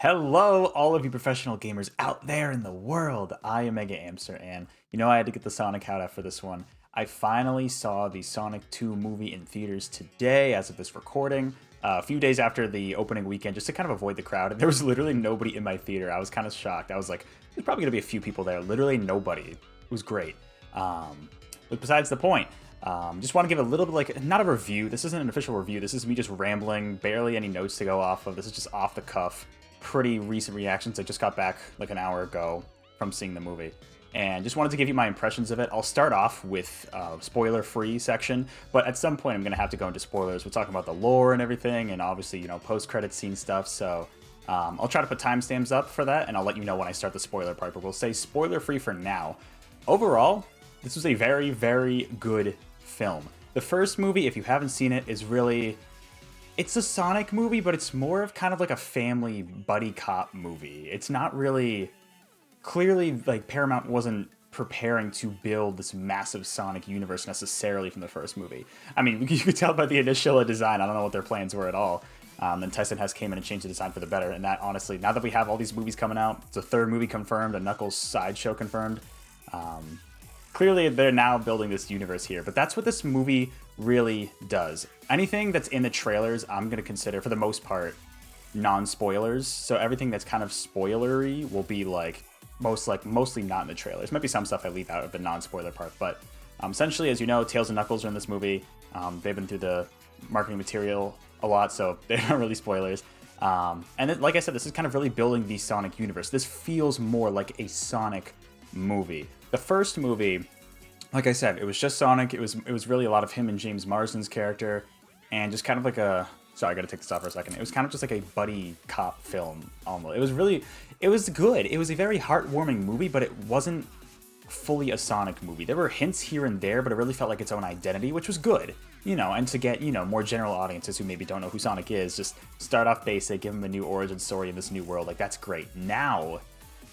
Hello, all of you professional gamers out there in the world. I am Mega Amster, and I had to get the Sonic out for this one. I finally saw the Sonic 2 movie in theaters today, as of this recording, a few days after the opening weekend, just to kind of avoid the crowd. And there was literally nobody in my theater. I was kind of shocked. I was like, there's probably gonna be a few people there. Literally nobody. It was great. But besides the point. Just want to give a little bit, not a review. This isn't an official review. This is me just rambling, barely any notes to go off of. This is just off the cuff, pretty recent reactions. I just got back like an hour ago from seeing the movie. And just wanted to give you my impressions of it. I'll start off with spoiler-free section, but at some point I'm going to have to go into spoilers. We're talking about the lore and everything, and obviously, post-credit scene stuff, so I'll try to put timestamps up for that, and I'll let you know when I start the spoiler part, but we'll say spoiler-free for now. Overall, this was a very, very good film. The first movie, if you haven't seen it, is really... It's a Sonic movie, but it's more of kind of like a family buddy cop movie. It's not really... Clearly, Paramount wasn't preparing to build this massive Sonic universe necessarily from the first movie. I mean, you could tell by the initial design. I don't know what their plans were at all. Then Tyson Hess came in and changed the design for the better. And that, honestly, now that we have all these movies coming out, it's a third movie confirmed, a Knuckles sideshow confirmed. Clearly, they're now building this universe here, but that's what this movie really does. Anything that's in the trailers, I'm going to consider, for the most part, non-spoilers. So everything that's kind of spoilery will be mostly not in the trailers. Might be some stuff I leave out of the non-spoiler part, but essentially, as you know, Tails and Knuckles are in this movie. They've been through the marketing material a lot, so they're not really spoilers. And like I said, this is kind of really building the Sonic universe. This feels more like a Sonic movie. The first movie, like I said, it was just Sonic. It was really a lot of him and James Marsden's character, and just kind of like a... Sorry, I gotta take this off for a second. It was kind of just like a buddy cop film, almost. It was good. It was a very heartwarming movie, but it wasn't fully a Sonic movie. There were hints here and there, but it really felt like its own identity, which was good. And to get, more general audiences who maybe don't know who Sonic is, just start off basic, give them a new origin story in this new world. That's great. Now,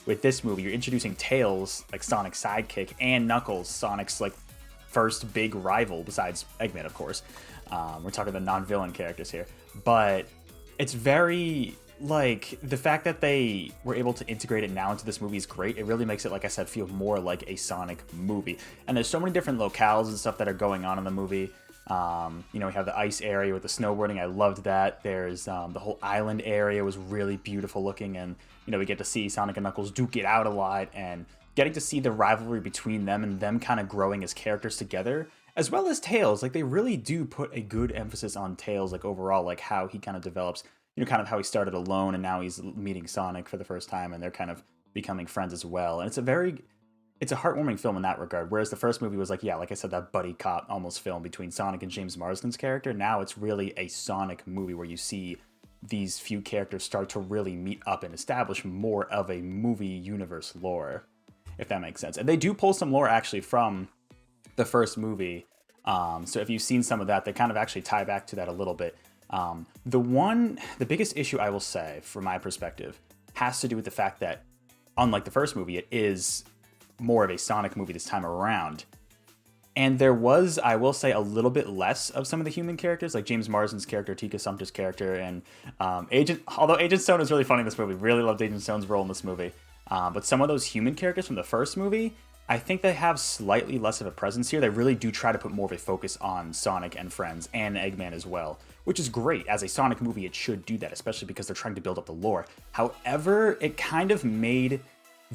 with this movie, you're introducing Tails, Sonic's sidekick, and Knuckles, Sonic's, first big rival, besides Eggman, of course. We're talking the non-villain characters here. But it's very, the fact that they were able to integrate it now into this movie is great. It really makes it, like I said, feel more like a Sonic movie. And there's so many different locales and stuff that are going on in the movie. We have the ice area with the snowboarding. I loved that. There's the whole island area was really beautiful looking, and we get to see Sonic and Knuckles duke it out a lot, and getting to see the rivalry between them and them kind of growing as characters together, as well as Tails. They really do put a good emphasis on Tails, overall, how he kind of develops, kind of how he started alone and now he's meeting Sonic for the first time, and they're kind of becoming friends as well. And it's a heartwarming film in that regard, whereas the first movie was like I said, that buddy cop almost film between Sonic and James Marsden's character. Now it's really a Sonic movie where you see these few characters start to really meet up and establish more of a movie universe lore, if that makes sense. And they do pull some lore actually from the first movie. So if you've seen some of that, they kind of actually tie back to that a little bit. The biggest issue I will say, from my perspective, has to do with the fact that, unlike the first movie, it is more of a Sonic movie this time around. And there was, I will say, a little bit less of some of the human characters, like James Marsden's character, Tika Sumpter's character, and although Agent Stone is really funny in this movie, really loved Agent Stone's role in this movie. But some of those human characters from the first movie, I think they have slightly less of a presence here. They really do try to put more of a focus on Sonic and friends, and Eggman as well, which is great. As a Sonic movie, it should do that, especially because they're trying to build up the lore. However, it kind of made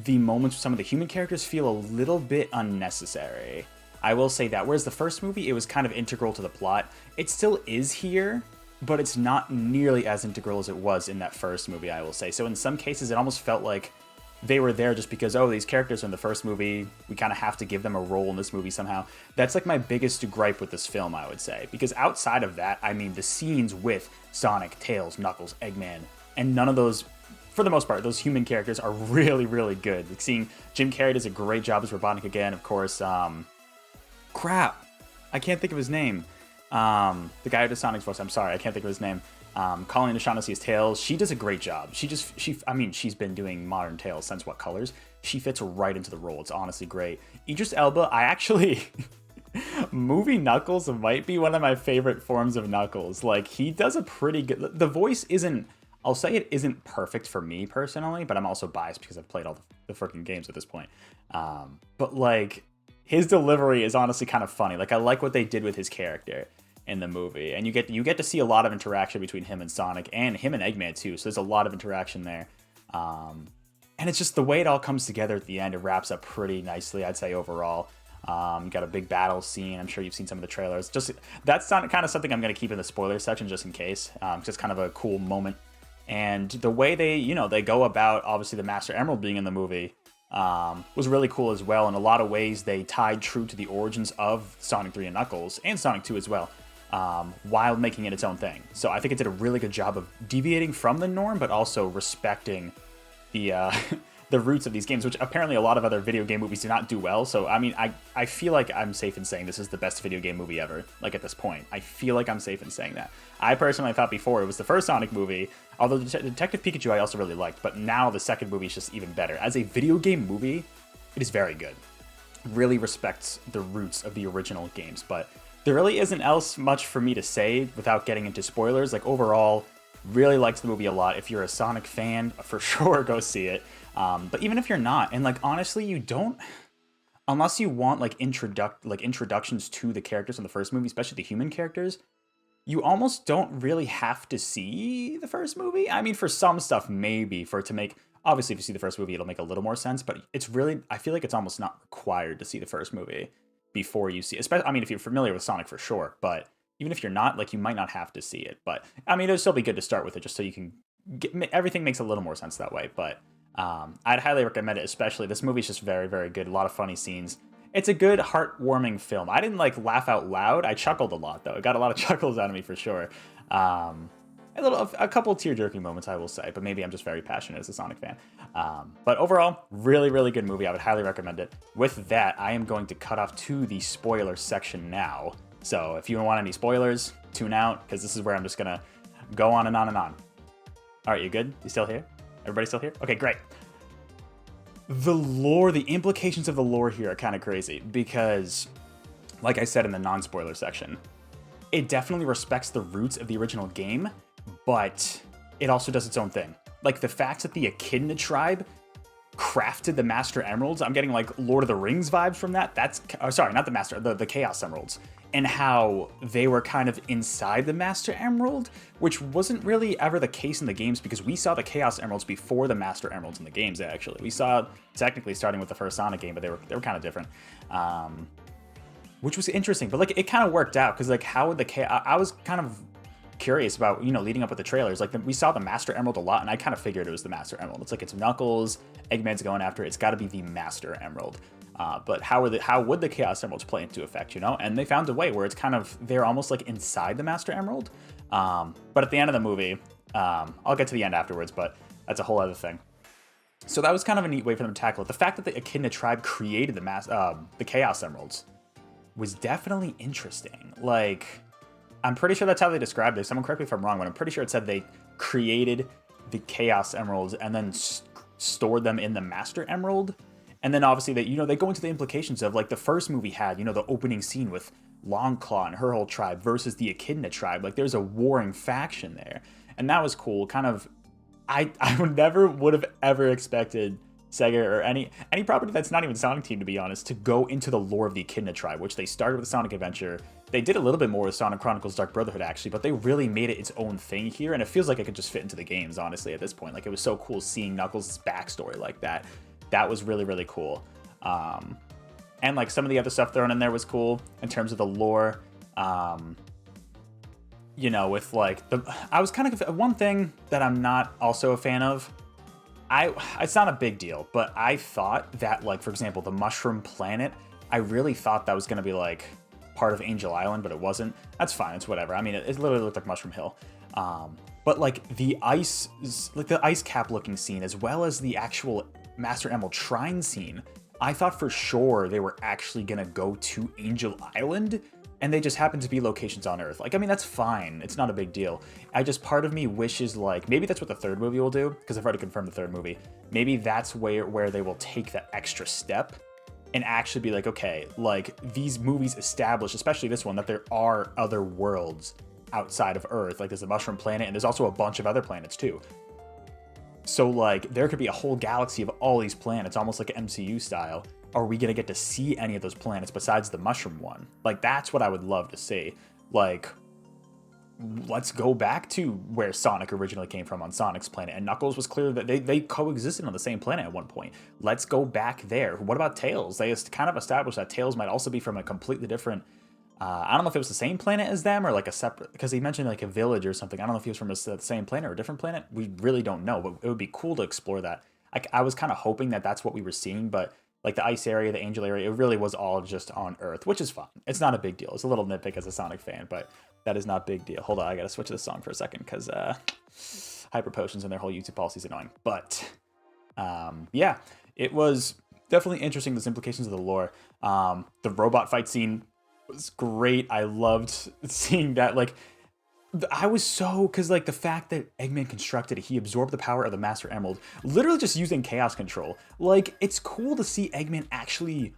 the moments with some of the human characters feel a little bit unnecessary. I will say that. Whereas the first movie, it was kind of integral to the plot. It still is here, but it's not nearly as integral as it was in that first movie, I will say. So in some cases, it almost felt like they were there just because, these characters are in the first movie, we kind of have to give them a role in this movie somehow. That's my biggest gripe with this film, I would say. Because outside of that, I mean, the scenes with Sonic, Tails, Knuckles, Eggman, and none of those, for the most part, those human characters are really, really good. Seeing Jim Carrey does a great job as Robotnik again, of course. Crap, I can't think of his name. The guy who does Sonic's voice, I'm sorry, I can't think of his name. Colleen O'Shaughnessy as Tails, she does a great job. She's been doing modern Tails since What Colors? She fits right into the role. It's honestly great. Idris Elba, movie Knuckles might be one of my favorite forms of Knuckles. He does a pretty good... The voice isn't I'll say it isn't perfect for me personally, but I'm also biased because I've played all the freaking games at this point. But like his delivery is honestly kind of funny. Like I like what they did with his character in the movie, and you get to see a lot of interaction between him and Sonic, and him and Eggman too. So there's a lot of interaction there. And it's just the way it all comes together at the end. It wraps up pretty nicely, I'd say, overall. You got a big battle scene. I'm sure you've seen some of the trailers. Just that's not kind of something I'm going to keep in the spoiler section just in case. Just kind of a cool moment. And the way they go about, obviously, the Master Emerald being in the movie was really cool as well. In a lot of ways, they tied true to the origins of Sonic 3 and Knuckles, and Sonic 2 as well, while making it its own thing. So I think it did a really good job of deviating from the norm, but also respecting the the roots of these games, which apparently a lot of other video game movies do not do well. So, I mean, I feel like I'm safe in saying this is the best video game movie ever, like at this point. I feel like I'm safe in saying that. I personally thought before it was the first Sonic movie, although Detective Pikachu I also really liked, but now the second movie is just even better. As a video game movie, it is very good. Really respects the roots of the original games, but there really isn't else much for me to say without getting into spoilers. Like overall, really liked the movie a lot. If you're a Sonic fan, for sure go see it. But even if you're not, and like honestly, you don't, unless you want like introductions to the characters in the first movie, especially the human characters, you almost don't really have to see the first movie. I mean, for some stuff, maybe for it to make, obviously, if you see the first movie, it'll make a little more sense. But it's really, I feel like it's almost not required to see the first movie before you see, especially, I mean, if you're familiar with Sonic for sure, but even if you're not, like, you might not have to see it. But I mean, it'll still be good to start with it just so you can get, everything makes a little more sense that way. But I'd highly recommend it, especially this movie's just very, very good. A lot of funny scenes. It's a good, heartwarming film. I didn't like laugh out loud. I chuckled a lot though. It got a lot of chuckles out of me for sure. A couple tear-jerking moments, I will say, but maybe I'm just very passionate as a Sonic fan. But overall, really, really good movie. I would highly recommend it. With that, I am going to cut off to the spoiler section now. So if you don't want any spoilers, tune out, because this is where I'm just gonna go on and on and on. All right, you good? You still here? Everybody still here? Okay, great. The lore, the implications of the lore here are kind of crazy because, like I said in the non-spoiler section, it definitely respects the roots of the original game, but it also does its own thing. Like the fact that the Echidna tribe crafted the Master Emeralds, I'm getting like Lord of the Rings vibes from that. That's, sorry, not the Master, the Chaos Emeralds. And how they were kind of inside the Master Emerald, which wasn't really ever the case in the games because we saw the Chaos Emeralds before the Master Emeralds in the games, actually. We saw, technically starting with the first Sonic game, but they were kind of different. Which was interesting, but like it kind of worked out because like how would the Chaos, I was kind of curious about, you know, leading up with the trailers, like we saw the Master Emerald a lot and I kind of figured it was the Master Emerald. It's like it's Knuckles, Eggman's going after it, it's got to be the Master Emerald. But how would the Chaos Emeralds play into effect, you know? And they found a way where it's kind of, they're almost like inside the Master Emerald. But at the end of the movie, I'll get to the end afterwards, but that's a whole other thing. So that was kind of a neat way for them to tackle it. The fact that the Echidna tribe created the Chaos Emeralds was definitely interesting. Like, I'm pretty sure that's how they described it. Someone correct me if I'm wrong, but I'm pretty sure it said they created the Chaos Emeralds and then stored them in the Master Emerald. And then obviously they go into the implications of like the first movie had, the opening scene with Longclaw and her whole tribe versus the Echidna tribe. Like there's a warring faction there. And that was cool. Kind of, I would have ever expected Sega or any property that's not even Sonic Team, to be honest, to go into the lore of the Echidna tribe, which they started with Sonic Adventure. They did a little bit more with Sonic Chronicles Dark Brotherhood, actually, but they really made it its own thing here. And it feels like it could just fit into the games, honestly, at this point. Like it was so cool seeing Knuckles' backstory like that. That was really, really cool. And like some of the other stuff thrown in there was cool in terms of the lore. With like I was kind of, one thing that I'm not also a fan of, it's not a big deal, but I thought that, like, for example, the Mushroom Planet, I really thought that was going to be like part of Angel Island, but it wasn't. That's fine. It's whatever. I mean, it literally looked like Mushroom Hill. But like the ice cap looking scene, as well as the actual Master Emerald Shrine scene, I thought for sure they were actually going to go to Angel Island, and they just happen to be locations on Earth. Like, I mean, that's fine. It's not a big deal. Part of me wishes, like, maybe that's what the third movie will do, because I've already confirmed the third movie. Maybe that's where they will take that extra step and actually be like, okay, like, these movies establish, especially this one, that there are other worlds outside of Earth. Like there's a mushroom planet, and there's also a bunch of other planets too. So like there could be a whole galaxy of all these planets, almost like an MCU style. Are we gonna get to see any of those planets besides the mushroom one? Like that's what I would love to see. Like, let's go back to where Sonic originally came from on Sonic's planet, and Knuckles was clear that they coexisted on the same planet at one point. Let's go back there. What about Tails? They kind of established that Tails might also be from a completely different, I don't know if it was the same planet as them or like a separate, because he mentioned like a village or something. I don't know if he was from the same planet or a different planet. We really don't know, but it would be cool to explore that. I was kind of hoping that that's what we were seeing, but like the ice area, the angel area, it really was all just on Earth, which is fine. It's not a big deal. It's a little nitpick as a Sonic fan, but that is not a big deal. Hold on, I gotta switch to the song for a second because Hyper Potions and their whole YouTube policy is annoying. But yeah, it was definitely interesting, those implications of the lore. The robot fight scene was great. I loved seeing that. Like, I was so, because like the fact that Eggman constructed it, he absorbed the power of the Master Emerald, literally just using chaos control. Like, it's cool to see Eggman actually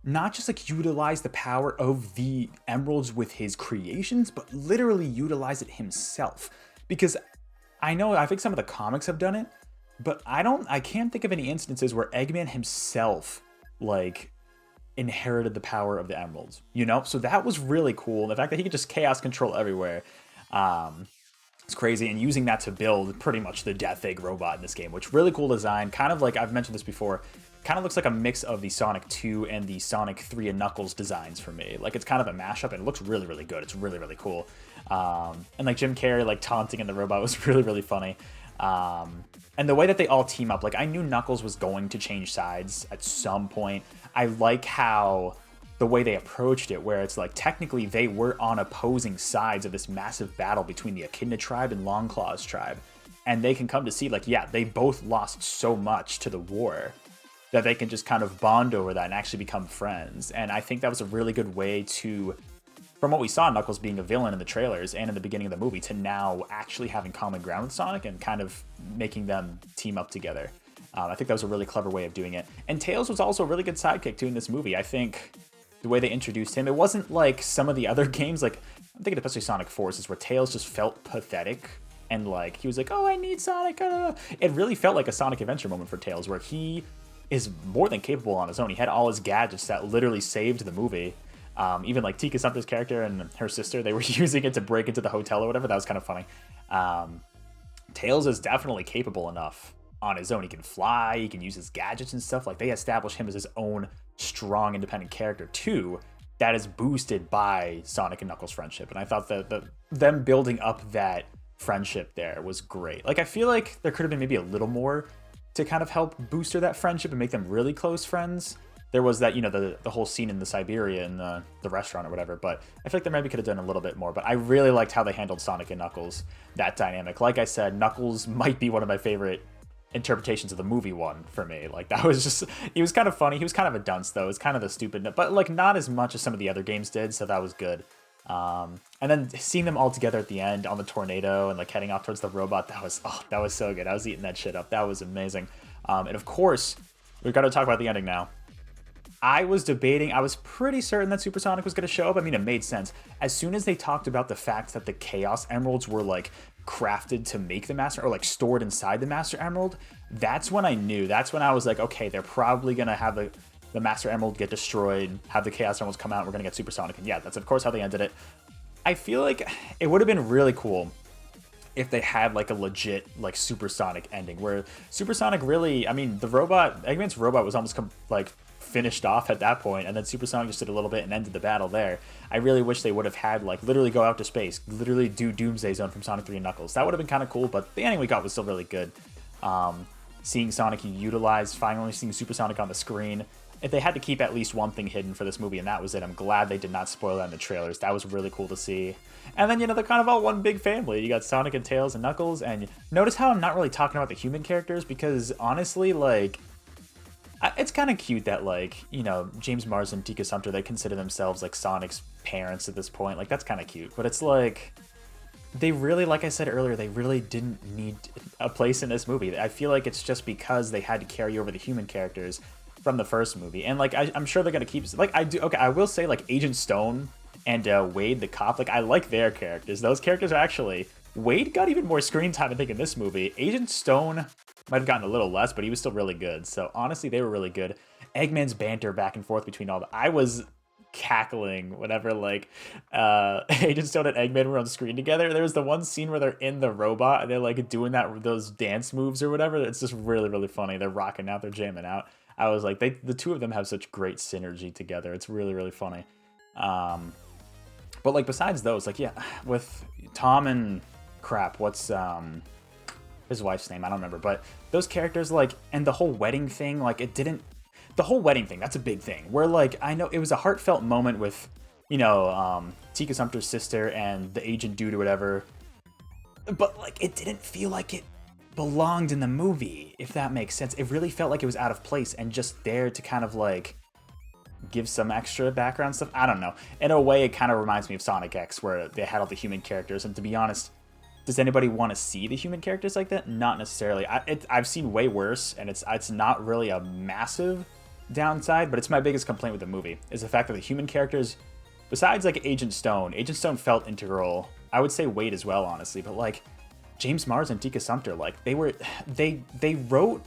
not just like utilize the power of the emeralds with his creations, but literally utilize it himself. Because I think some of the comics have done it, but I can't think of any instances where Eggman himself like inherited the power of the emeralds, you know? So that was really cool. The fact that he could just chaos control everywhere. It's crazy, and using that to build pretty much the Death Egg robot in this game, which really cool design. Kind of like, I've mentioned this before, kind of looks like a mix of the Sonic 2 and the Sonic 3 and Knuckles designs for me. Like, it's kind of a mashup, and it looks really, really good. It's really, really cool. And like Jim Carrey like taunting in the robot was really, really funny. And the way that they all team up, like I knew Knuckles was going to change sides at some point. I like how the way they approached it, where it's like technically they were on opposing sides of this massive battle between the Echidna tribe and Longclaw's tribe. And they can come to see like, yeah, they both lost so much to the war that they can just kind of bond over that and actually become friends. And I think that was a really good way to, from what we saw Knuckles being a villain in the trailers and in the beginning of the movie, to now actually having common ground with Sonic and kind of making them team up together. I think that was a really clever way of doing it. And Tails was also a really good sidekick too in this movie. I think the way they introduced him, it wasn't like some of the other games, like I'm thinking especially Sonic Forces, where Tails just felt pathetic and like he was like, oh, I need Sonic. It really felt like a Sonic Adventure moment for Tails, where he is more than capable on his own. He had all his gadgets that literally saved the movie. Even like Tika Sumpter's character and her sister, they were using it to break into the hotel or whatever. That was kind of funny. Tails is definitely capable enough on his own. He can fly, he can use his gadgets and stuff. Like, they establish him as his own strong, independent character too, that is boosted by Sonic and Knuckles' friendship. And I thought that them building up that friendship there was great. Like, I feel like there could have been maybe a little more to kind of help booster that friendship and make them really close friends. There was that, you know, the whole scene in the Siberia in the restaurant or whatever, but I feel like they maybe could have done a little bit more. But I really liked how they handled Sonic and Knuckles, that dynamic. Like I said, Knuckles might be one of my favorite interpretations of the movie one for me. Like, that was just, he was kind of funny. He was kind of a dunce though. It's kind of the stupid, but like not as much as some of the other games did, so that was good. And then seeing them all together at the end on the tornado and like heading off towards the robot, that was so good. I was eating that shit up. That was amazing. And of course, we've got to talk about the ending now. I was debating, I was pretty certain that Supersonic was going to show up. I mean, it made sense. As soon as they talked about the fact that the Chaos Emeralds were like crafted to make the Master, or like stored inside the Master Emerald, that's when I knew. That's when I was like, okay, they're probably going to have the Master Emerald get destroyed, have the Chaos Emeralds come out, and we're going to get Supersonic. And yeah, that's of course how they ended it. I feel like it would have been really cool if they had like a legit like Supersonic ending, where Supersonic really, I mean, the robot, Eggman's robot was almost like finished off at that point, and then Supersonic just did a little bit and ended the battle there. I really wish they would have had like literally go out to space, literally do Doomsday Zone from Sonic 3 and Knuckles. That would have been kind of cool, but the ending we got was still really good. Seeing Sonic utilized, finally seeing Supersonic on the screen. If they had to keep at least one thing hidden for this movie, and that was it. I'm glad they did not spoil that in the trailers. That was really cool to see. And then, you know, they're kind of all one big family. You got Sonic and Tails and Knuckles, and notice how I'm not really talking about the human characters, because honestly, like, it's kind of cute that, like, you know, James Marsden and Tika Sumpter, they consider themselves like Sonic's parents at this point. Like, that's kind of cute. But it's like, they really, like I said earlier, they really didn't need a place in this movie. I feel like it's just because they had to carry over the human characters from the first movie. And like, I'm sure they're going to keep, like, I will say, like, Agent Stone and Wade the cop. Like, I like their characters. Those characters are actually... Wade got even more screen time, I think, in this movie. Agent Stone might have gotten a little less, but he was still really good. So, honestly, they were really good. Eggman's banter back and forth between all the... I was cackling whenever, like, Agent Stone and Eggman were on screen together. There was the one scene where they're in the robot and they're, like, doing those dance moves or whatever. It's just really, really funny. They're rocking out. They're jamming out. I was like, the two of them have such great synergy together. It's really, really funny. But, like, besides those, like, yeah, with Tom and... Crap, what's his wife's name? I don't remember. But those characters, like, and the whole wedding thing, like, it didn't... The whole wedding thing, that's a big thing. Where, like, I know it was a heartfelt moment with, you know, Tika Sumpter's sister and the agent dude or whatever. But, like, it didn't feel like it belonged in the movie, if that makes sense. It really felt like it was out of place and just there to kind of, like, give some extra background stuff. I don't know. In a way, it kind of reminds me of Sonic X, where they had all the human characters. And to be honest... Does anybody want to see the human characters like that? Not necessarily. I've seen way worse, and it's not really a massive downside, but it's my biggest complaint with the movie, is the fact that the human characters, besides, like, Agent Stone felt integral. I would say Wade as well, honestly, but, like, James Mars and Tika Sumpter, like, they wrote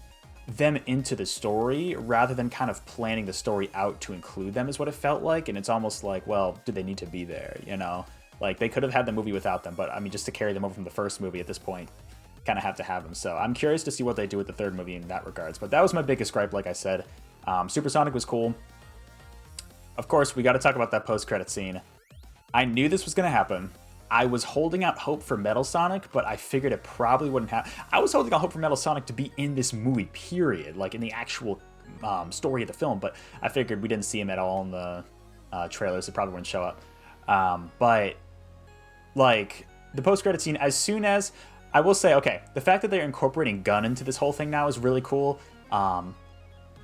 them into the story rather than kind of planning the story out to include them, is what it felt like, and it's almost like, well, do they need to be there, you know? Like, they could have had the movie without them, but, I mean, just to carry them over from the first movie at this point, kind of have to have them. So I'm curious to see what they do with the third movie in that regards. But that was my biggest gripe, like I said. Supersonic was cool. Of course, we got to talk about that post-credit scene. I knew this was going to happen. I was holding out hope for Metal Sonic, but I figured it probably wouldn't happen. I was holding out hope for Metal Sonic to be in this movie, period, like in the actual story of the film, but I figured we didn't see him at all in the trailers. It probably wouldn't show up. But... like, the post-credit scene, as soon as... I will say, okay, the fact that they're incorporating Gun into this whole thing now is really cool.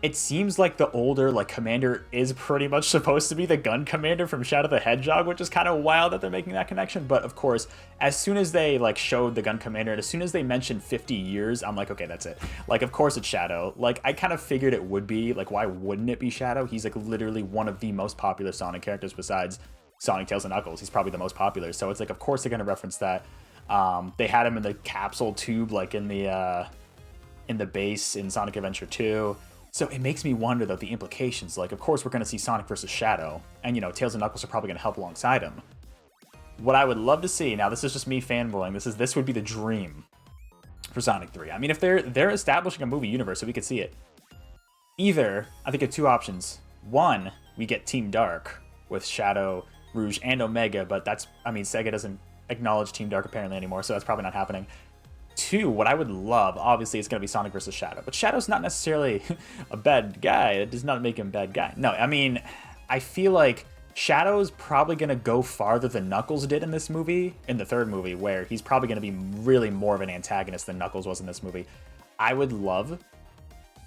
It seems like the older, like, commander is pretty much supposed to be the Gun commander from Shadow the Hedgehog, which is kind of wild that they're making that connection. But, of course, as soon as they, like, showed the Gun commander, and as soon as they mentioned 50 years, I'm like, okay, that's it. Like, of course it's Shadow. Like, I kind of figured it would be. Like, why wouldn't it be Shadow? He's, like, literally one of the most popular Sonic characters besides... Sonic, Tails, and Knuckles. He's probably the most popular, so it's like, of course they're going to reference that. They had him in the capsule tube, like in the base in Sonic Adventure 2. So it makes me wonder, though, the implications. Like, of course we're going to see Sonic versus Shadow, and, you know, Tails and Knuckles are probably going to help alongside him. What I would love to see, now this is just me fanboying, this would be the dream for Sonic 3. I mean, if they're establishing a movie universe so we could see it. Either, I think of two options. One, we get Team Dark with Shadow, Rouge, and Omega, but that's, I mean, Sega doesn't acknowledge Team Dark apparently anymore, so that's probably not happening. Two, what I would love, obviously, is going to be Sonic versus Shadow, but Shadow's not necessarily a bad guy. It does not make him a bad guy. No, I mean, I feel like Shadow's probably going to go farther than Knuckles did in this movie, in the third movie, where he's probably going to be really more of an antagonist than Knuckles was in this movie. I would love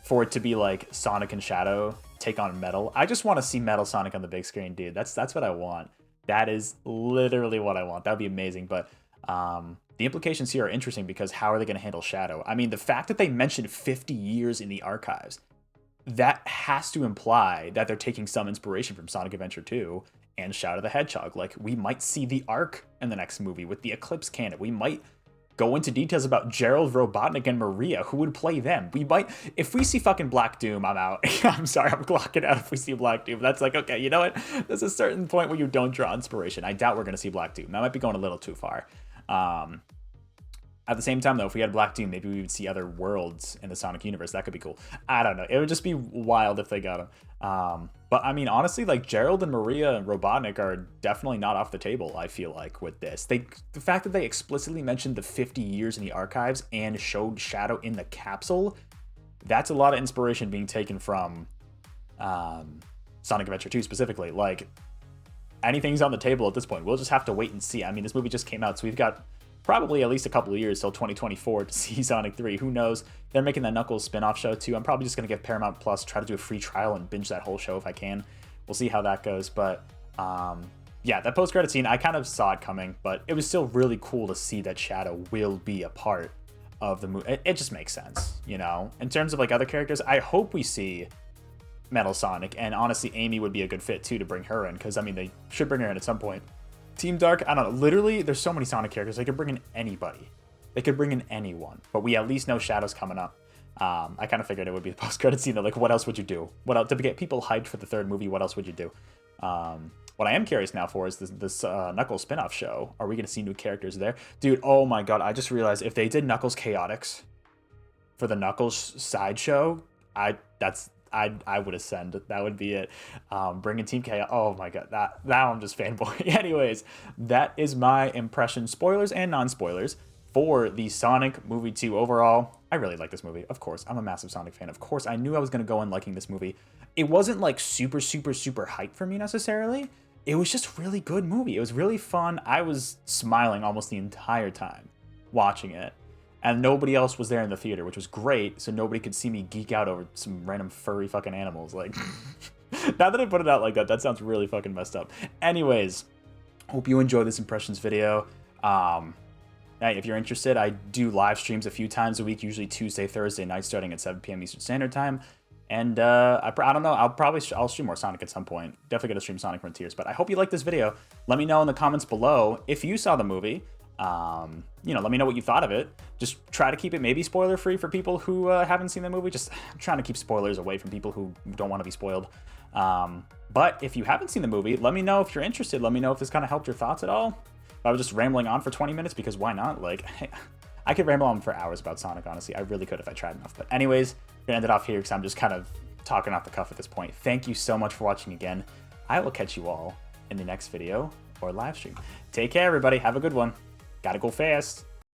for it to be like Sonic and Shadow take on Metal. I just want to see Metal Sonic on the big screen, dude. That's what I want. That is literally what I want. That would be amazing. But the implications here are interesting because how are they going to handle Shadow? I mean, the fact that they mentioned 50 years in the archives, that has to imply that they're taking some inspiration from Sonic Adventure 2 and Shadow the Hedgehog. Like, we might see the Ark in the next movie with the Eclipse Cannon. We might go into details about Gerald, Robotnik, and Maria, who would play them. We might, if we see fucking Black Doom, I'm out. I'm sorry, I'm clocking out if we see Black Doom. That's like, okay, you know what? There's a certain point where you don't draw inspiration. I doubt we're going to see Black Doom. That might be going a little too far. At the same time, though, if we had Black Doom, maybe we would see other worlds in the Sonic universe. That could be cool. I don't know. It would just be wild if they got him. But, I mean, honestly, like, Gerald and Maria and Robotnik are definitely not off the table, I feel like, with this. The fact that they explicitly mentioned the 50 years in the archives and showed Shadow in the capsule, that's a lot of inspiration being taken from Sonic Adventure 2 specifically. Like, anything's on the table at this point. We'll just have to wait and see. I mean, this movie just came out, so we've got probably at least a couple of years till 2024 to see Sonic 3. Who knows? They're making that Knuckles spin-off show too. I'm probably just going to give Paramount Plus, try to do a free trial and binge that whole show if I can. We'll see how that goes. But yeah, that post-credit scene, I kind of saw it coming, but it was still really cool to see that Shadow will be a part of the movie. It just makes sense, you know? In terms of like other characters, I hope we see Metal Sonic, and honestly, Amy would be a good fit too to bring her in, because I mean, they should bring her in at some point. Team Dark, I don't know. Literally, there's so many Sonic characters. They could bring in anybody. They could bring in anyone, but we at least know Shadow's coming up. I kind of figured it would be the post-credit scene. Like, what else would you do? What else to get people hyped for the third movie? What else would you do? What I am curious now for is this Knuckles spin-off show. Are we going to see new characters there? Dude, oh my god, I just realized if they did Knuckles Chaotix for the Knuckles sideshow, I would ascend. That would be it. Bringing Team Chaos. Oh my god, that I'm just fanboy. Anyways, that is my impression, spoilers and non-spoilers, for the Sonic movie 2 overall. I really like this movie. Of course, I'm a massive Sonic fan. Of course, I knew I was going to go in liking this movie. It wasn't like super hype for me necessarily. It was just a really good movie. It was really fun. I was smiling almost the entire time watching it. And nobody else was there in the theater, which was great, so nobody could see me geek out over some random furry fucking animals. Like, now that I put it out like that, that sounds really fucking messed up. Anyways, hope you enjoyed this impressions video. If you're interested, I do live streams a few times a week, usually Tuesday, Thursday night, starting at 7 p.m. Eastern Standard Time. And I don't know, I'll stream more Sonic at some point. Definitely gonna stream Sonic Frontiers. But I hope you liked this video. Let me know in the comments below if you saw the movie. Let me know what you thought of it. Just try to keep it maybe spoiler free for people who haven't seen the movie. Just trying to keep spoilers away from people who don't want to be spoiled. But if you haven't seen the movie, let me know if you're interested. Let me know if this kind of helped your thoughts at all. If I was just rambling on for 20 minutes, because why not? Like, I could ramble on for hours about Sonic, honestly. I really could if I tried enough. But anyways, I'm gonna end it off here because I'm just kind of talking off the cuff at this point. Thank you so much for watching again. I will catch you all in the next video or live stream. Take care, everybody. Have a good one. Gotta go fast.